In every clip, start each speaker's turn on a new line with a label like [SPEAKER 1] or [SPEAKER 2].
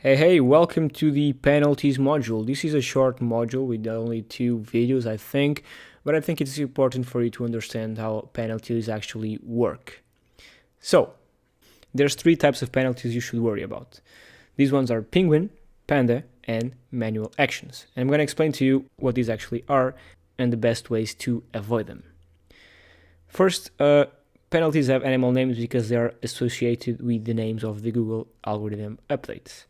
[SPEAKER 1] Hey, welcome to the penalties module. This is a short module with only 2 videos, I think, but I think it's important for you to understand how penalties actually work. So, there's 3 types of penalties you should worry about. These ones are penguin, panda, and manual actions. And I'm going to explain to you what these actually are and the best ways to avoid them. First, penalties have animal names because they are associated with the names of the Google algorithm updates.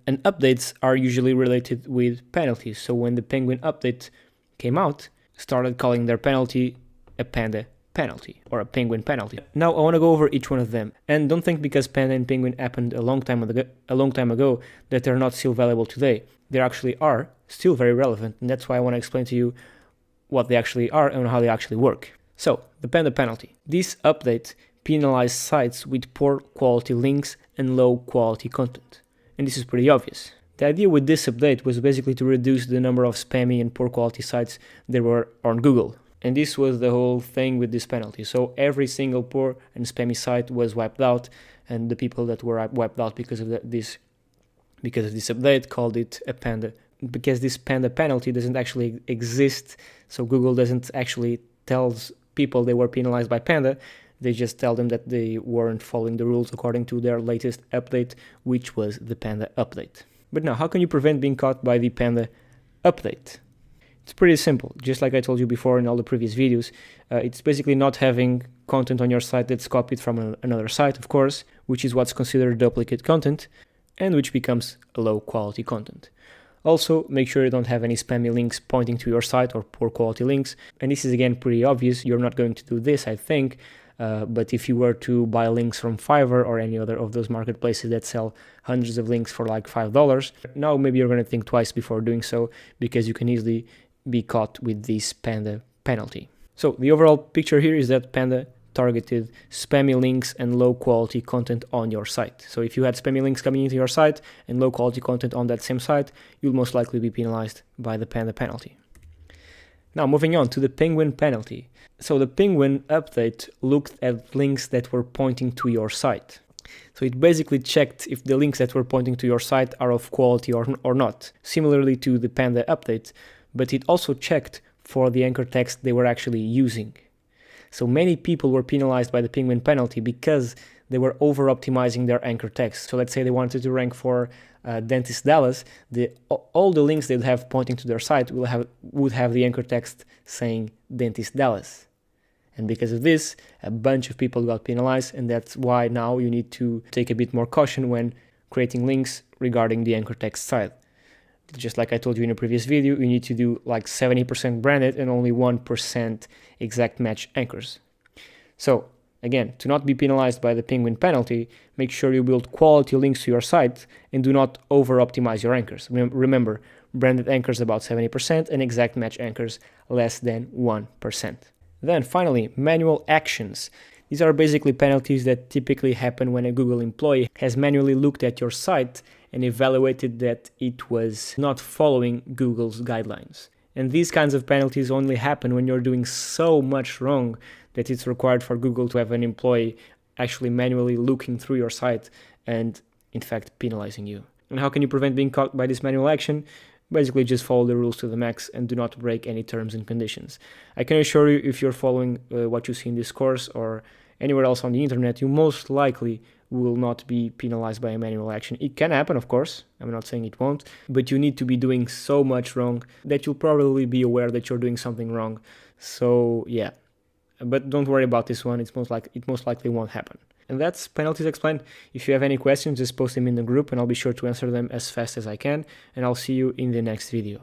[SPEAKER 1] And updates are usually related with penalties. So when the penguin update came out, started calling their penalty a panda penalty or a penguin penalty. Now I want to go over each one of them. And don't think because panda and penguin happened a long time ago that they're not still valuable today. They actually are still very relevant, and that's why I want to explain to you what they actually are and how they actually work. So, the panda penalty. This update penalized sites with poor quality links and low quality content. And this is pretty obvious. The idea with this update was basically to reduce the number of spammy and poor quality sites there were on Google. And this was the whole thing with this penalty. So every single poor and spammy site was wiped out, and the people that were wiped out because of this update called it a panda. Because this panda penalty doesn't actually exist, so Google doesn't actually tell people they were penalized by panda. They just tell them that they weren't following the rules according to their latest update, which was the panda update. But now, how can you prevent being caught by the panda update? It's pretty simple. Just like I told you before in all the previous videos, it's basically not having content on your site that's copied from another site, of course, which is what's considered duplicate content, and which becomes a low quality content. Also, make sure you don't have any spammy links pointing to your site or poor quality links. And this is again pretty obvious. You're not going to do this, I think. But if you were to buy links from Fiverr or any other of those marketplaces that sell hundreds of links for like $5, now maybe you're going to think twice before doing so, because you can easily be caught with this panda penalty. So the overall picture here is that panda targeted spammy links and low quality content on your site. So if you had spammy links coming into your site and low quality content on that same site, you'll most likely be penalized by the panda penalty. Now moving on to the penguin penalty. So the penguin update looked at links that were pointing to your site. So it basically checked if the links that were pointing to your site are of quality or not, similarly to the panda update, but it also checked for the anchor text they were actually using. So many people were penalized by the penguin penalty because they were over-optimizing their anchor text. So let's say they wanted to rank for Dentist Dallas, all the links they'd have pointing to their site would have the anchor text saying Dentist Dallas. And because of this, a bunch of people got penalized, and that's why now you need to take a bit more caution when creating links regarding the anchor text site. Just like I told you in a previous video, you need to do like 70% branded and only 1% exact match anchors. So again, to not be penalized by the penguin penalty, make sure you build quality links to your site and do not over-optimize your anchors. Remember, branded anchors about 70% and exact match anchors less than 1%. Then finally, manual actions. These are basically penalties that typically happen when a Google employee has manually looked at your site and evaluated that it was not following Google's guidelines. And these kinds of penalties only happen when you're doing so much wrong that it's required for Google to have an employee actually manually looking through your site and, in fact, penalizing you. And how can you prevent being caught by this manual action? Basically, just follow the rules to the max and do not break any terms and conditions. I can assure you, if you're following what you see in this course or anywhere else on the internet, you most likely will not be penalized by a manual action. It can happen, of course. I'm not saying it won't, but you need to be doing so much wrong that you'll probably be aware that you're doing something wrong. So yeah, but don't worry about this one. It most likely won't happen. And that's penalties explained. If you have any questions, just post them in the group and I'll be sure to answer them as fast as I can. And I'll see you in the next video.